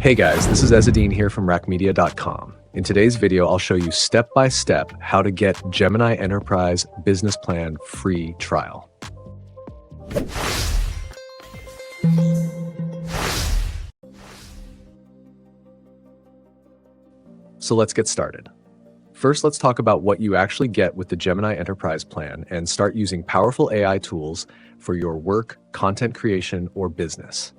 Hey guys, this is Ezzadine here from Raqmedia.com. In today's video, I'll show you step-by-step how to get Gemini Enterprise Business Plan free trial. So let's get started. First, let's talk about what you actually get with the Gemini Enterprise plan and start using powerful AI tools for your work, content creation, or business.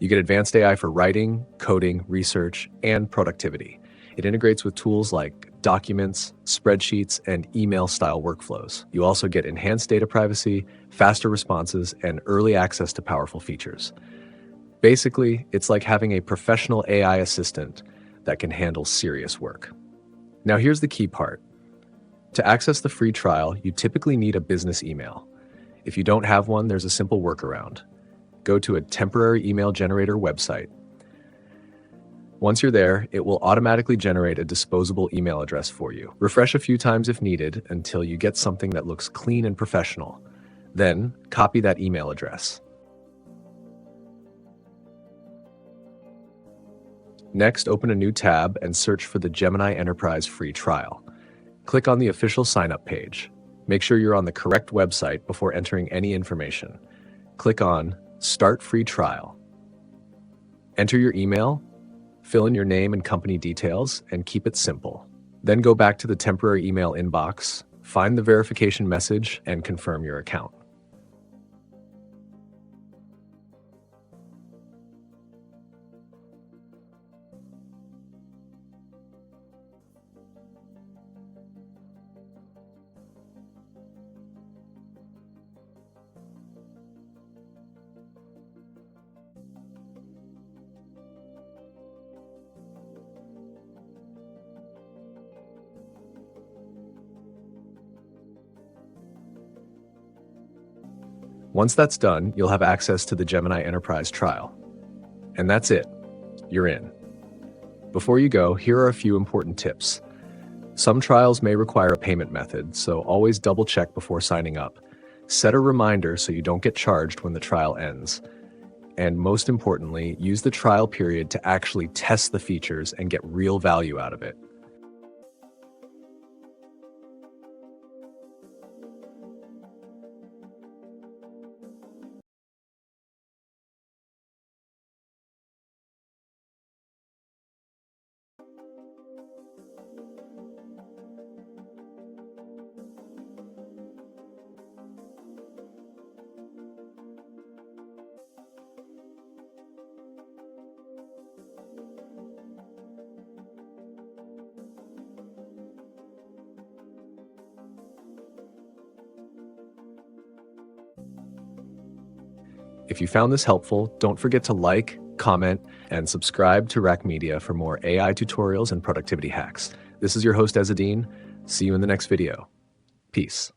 You get advanced AI for writing, coding, research, and productivity. It integrates with tools like documents, spreadsheets, and email-style workflows. You also get enhanced data privacy, faster responses, and early access to powerful features. Basically, it's like having a professional AI assistant that can handle serious work. Now here's the key part. To access the free trial, you typically need a business email. If you don't have one, there's a simple workaround. Go to a temporary email generator website. Once you're there, it will automatically generate a disposable email address for you. Refresh a few times if needed until you get something that looks clean and professional. Then, copy that email address. Next, open a new tab and search for the Gemini Enterprise free trial. Click on the official sign-up page. Make sure you're on the correct website before entering any information. Click on Start Free Trial. Enter your email, fill in your name and company details, and keep it simple. Then go back to the temporary email inbox, find the verification message, and confirm your account. Once that's done, you'll have access to the Gemini Enterprise trial. And that's it. You're in. Before you go, here are a few important tips. Some trials may require a payment method, so always double check before signing up. Set a reminder so you don't get charged when the trial ends. And most importantly, use the trial period to actually test the features and get real value out of it. If you found this helpful, don't forget to like, comment, and subscribe to Raqmedia for more AI tutorials and productivity hacks. This is your host, Ezzadine. See you in the next video. Peace.